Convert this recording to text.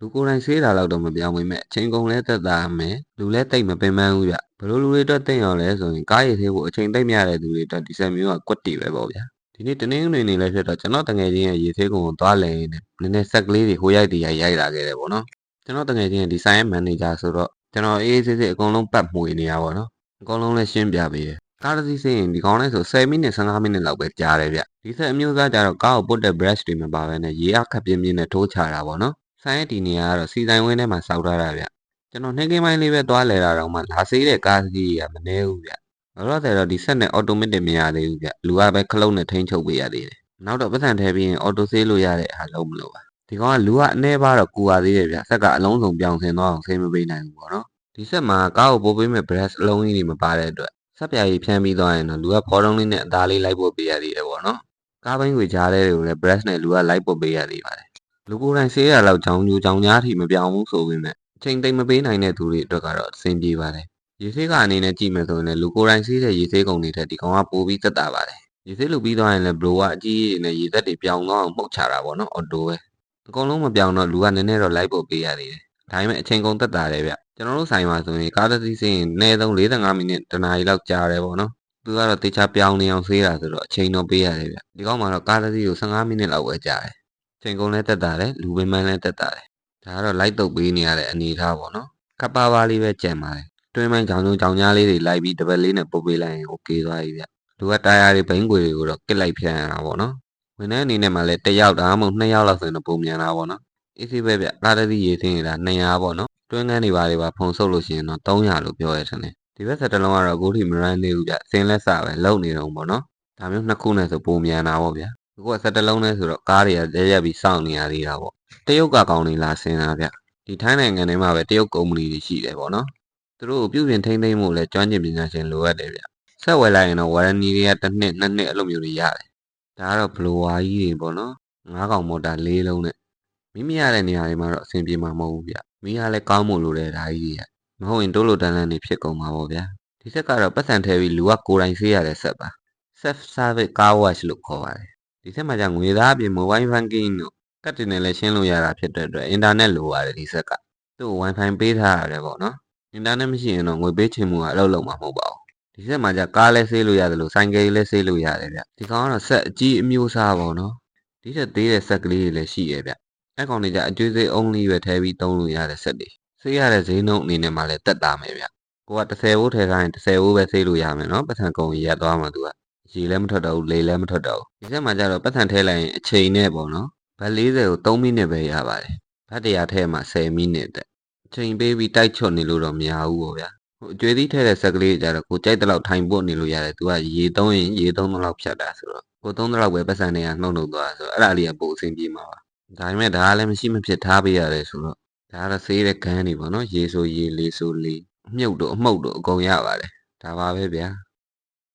လူကိုယ်တိုင်ဆေးတာတော့မပြောင်းမိမဲ့အချိန်ကုန်လဲသက်သာမယ်လူလဲတိတ်မပင်ပန်းဘူးဗျဘလို့လူတွေအတွက်သိအောင်လဲဆိုရင်ကားရည်သေးဖို့အချိန်သိမ့်မရတဲ့သူတွေအတွက်ဒီဆက်မျိုးကကွက်တီပဲပေါ့ဗျာဒီနေ့တနင်္ဂနွေနေ့လဲဖြစ်တော့ကျွန်တော်တငယ်ချင်းရဲ့ရေသေးကုန်ကိုသွားလဲနေနည်းနည်းဆက်ကလေးတွေဟိုရိုက်တီရိုက်လာခဲ့တယ်ပေါ့နော်ကျွန်တော်တငယ်ချင်းရဲ့ဒီဆိုင်ရဲ့မန်နေဂျာဆိုတော့ကျွန်တော်အေးဆေးဆေးအကုန်လုံးပတ်မှွေနေရပါတော့အကုန်လုံးလဲရှင်းပြပေးတယ်ကားတစ်စီးစင်းရင်ဒီကောင်းလဲဆို10မိနစ်15မိနစ်လောက်ပဲကြာတယ်ဗျဒီဆက်အမျိုးသားကြတော့ကားကိုပုတ်တဲ့ brush တွေမပါဘဲနဲ့ရေအားခပ်ပြင်းပြင်းနဲ့ထိုးချတာပေါ့နော်ဆိုင်ရဲ့ဒီနေရာကတော့စီဆိုင်ဝင်းထဲမှာစောက်ထားတာဗျကျွန်တော်နှင်းကင်းပိုင်းလေးပဲသွားလဲတာတော့မှလာဆေးတဲ့ကားကြီးကမနှဲဘူးဗျတော့တယ်တော့ဒီဆက်နဲ့ automatic မရသေးဘူးဗျလူကပဲခလုံးနဲ့ထိန်းချုပ်ပေးရသေးတယ်နောက်တော့ပတ်စံထဲပြီးရင် auto ဆေးလို့ရတဲ့အားလုံးမလို့ပါဒီကောင်ကလူကအနှဲပါတော့ကူပါသေးတယ်ဗျဆက်ကအလုံးစုံပြောင်းဆင်းသွားအောင်ဆေးမပေးနိုင်ဘူးပေါ့နော်ဒီဆက်မှာကားကိုပို့ပေးမဲ့ brush အလုံးကြီးတွေမပါတဲ့အတွက်ဆက်ပြာကြီးဖြန်းပြီးသွားရင်တော့လူကဖော်တုံးလေးနဲ့အသားလေးလိုက်ပို့ပေးရသေးတယ်ပေါ့နော်ကားပိုင်းကိုကြားတဲ့တွေကိုလည်း brush နဲ့လူကလိုက်ပို့ပေးရသေးပါတယ်လူကိုယ်တိုင်ဆေးရတော့ကြောင်ညူကြောင်ညားထိမပြောင်းဘူးဆိုပေမဲ့အချိန်သိမ့်မပေးနိုင်တဲ့သူတွေအတွက်ကတော့အဆင်ပြေပါတယ်ရေဆေးကအနေနဲ့ကြည့်မယ်ဆိုရင်လည်းလူကိုယ်တိုင်ဆေးတဲ့ရေဆေးကုန်တွေထက်ဒီကောင်ကပိုပြီးသက်သာပါတယ်ရေဆေးလူပြီးသွားရင်လည်းဘရိုကအကြီးကြီးနဲ့ရေသက်တွေပြောင်းသွားအောင်မှုတ်ချတာပေါ့နော်အော်တိုပဲအကုန်လုံးမပြောင်းတော့လူကနည်းနည်းတော့လိုက်ပို့ပေးရသေးတယ်ဒါပေမဲ့အချိန်ကုန်သက်သာတယ်ဗျကျွန်တော်တို့ဆိုင်မှာဆိုရင်ကားတစ်စီးစင်းရင်အနည်းဆုံး45မိနစ်တနာရီလောက်ကြာတယ်ပေါ့နော်သူကတော့တေချာပြောင်းနေအောင်ဆေးတာဆိုတော့အချိန်တော့ပေးရတယ်ဗျဒီကောင်မှာတော့ကားတစ်စီးကို15မိနစ်လောက်ပဲကြာတယ်အချိန်ကုန်လည်းသက်သာတယ်လူပင်ပန်းလည်းသက်သာတယ်ဒါကတော့လိုက်တုပ်ပေးနေရတဲ့အနေအထားပေါ့နော်ကပ်ပါပါလေးပဲကြံပါတယ်တွင်းပိုင်းကြောင်ကြောင်ကြားလေးတွေလိုက်ပြီးတပတ်လေးနဲ့ပုတ်ပေးလိုက်ရင်โอเคသွားပြီဗျလူကတာယာတွေဘိန်းကွေတွေကိုတော့ကစ်လိုက်ဖြန်းရတာပေါ့နော်ဝင်တဲ့အနေနဲ့မှလည်း1ယောက်ဒါမှမဟုတ်2ယောက်လောက်ဆိုရင်တော့ပုံမြန်တာပေါ့နော်အေးဆေးပဲဗျကားတစ်စီးရေဆင်းနေတာ200ပေါ့နော်တွင်းကန်းတွေပါဖုံဆုပ်လို့ရှိရင်တော့300လို့ပြောရတဲ့နဲ့ဒီဘက်ဆက်တလုံးကတော့အခုထိမရန်သေးဘူးဗျစင်းလက်စပဲလုံနေတော့ပေါ့နော်ဒါမျိုးနှစ်ခုနဲ့ဆိုပုံမြန်တာပေါ့ဗျအခုကဆက်တလုံးနဲ့ဆိုတော့ကားတွေကလဲရက်ပြီးစောင့်နေရသေးတာပေါ့တရုတ်ကကောင်းနေလားဆင်းတာဗျဒီထိုင်းနိုင်ငံထဲမှာပဲတရုတ်ကုမ္ပဏီတွေရှိတယ်ပေါ့နော်သူတို့ကိုပြုပြင်ထိန်းသိမ်းမှုလဲကျွမ်းကျင်ပညာရှင်လိုအပ်တယ်ဗျဆက်ဝယ်လိုက်ရင်တော့ warranty တွေက1နှစ်2နှစ်အဲ့လိုမျိုးတွေရတယ်ဒါကတော့ဘလိုဝါကြီးတွေပေါ့နော်9កောင်မော်တာ4လုံးနဲ့မိမိရတဲ့နေရာတွေမှာတော့အဆင်ပြေမှာမဟုတ်ဘူးဗျမိကလည်းကောင်းမို့လို့တဲ့ဒါကြီးတွေကမဟုတ်ရင်တိုးလိုတန်းလန်းနေဖြစ်ကုန်မှာပေါ့ဗျာဒီဆက်ကတော့ပတ်စံထဲပြီးလူကကိုယ်တိုင်ဆေးရတဲ့ဆက်ပါ self service car wash လို့ခေါ်ပါတယ်ဒီဆက်မှာじゃငွေသားအပြင် mobile banking တို့ကတ်တင်နဲ့လည်းရှင်းလို့ရတာဖြစ်တဲ့အတွက်အင်တာနက်လိုပါတယ်ဒီဆက်ကသူ့ wifi ပေးထားရတယ်ပေါ့နော်အင်တာနက်မရှိရင်တော့ငွေပေးချင်မှုကအလုပ်လုပ်မှာမဟုတ်ပါဘူးဒီဆက်မှာじゃကားလည်းဆေးလို့ရတယ်လို့ဆိုင်ကယ်လည်းဆေးလို့ရတယ်ဗျဒီကောင်ကတော့ဆက်အကြီးအမျိုးအစားပေါ့နော်ဒီဆက်သေးတဲ့ဆက်ကလေးတွေလည်းရှိရဲ့ဗျအဲ့ကောင်တွေじゃအကျွေးစေး only ပဲထဲပြီးသုံးလို့ရတဲ့ဆက်တွေဆေးရတဲ့ဈေးနှုန်းအနေနဲ့မှလည်းတက်တာမယ်ဗျကိုက30ဘိုးထဲခိုင်း30ဘိုးပဲဆေးလို့ရမယ်နော်ပတ်စံကုန်ရက်သွားမှာသူကရေလည်းမထွက်တော့ဘူးလေလည်းမထွက်တော့ဘူးဒီဆက်မှာကြတော့ပတ်စံထဲလိုက်ရင်အချိန်နဲ့ပေါ့နော်ဘတ်40ကို3မိနစ်ပဲရပါတယ်ဘတ်100ထဲမှာ10မိနစ်တဲ့အချိန်ပေးပြီးတိုက်ချွတ်နေလို့တော့မရဘူးပေါ့ဗျာဟိုအကျွေးသီးထဲတဲ့ဆက်ကလေးကြတော့ကိုကြိုက်တဲ့လောက်ထိုင်ပို့နေလို့ရတယ်သူကရေသုံးရင်ရေသုံးတဲ့လောက်ဖြတ်တာဆိုတော့ကိုသုံးတဲ့လောက်ပဲပတ်စံတွေကနှုတ်နှုတ်သွားဆိုတော့အဲ့ဒါလေးကပိုအဆင်ပြေမှာပါဒါပေမဲ့ဒါကလည်းမရှိမဖြစ်ထားပေးရတယ်ဆိုတော့ဒါကတော့ဆေးတဲ့ခန်းတွေပေါ့နော်ရေဆိုရေလေဆိုလေအမြုပ်တို့အမှုတ်တို့အကုန်ရပါတယ်ဒါပါပဲဗျာ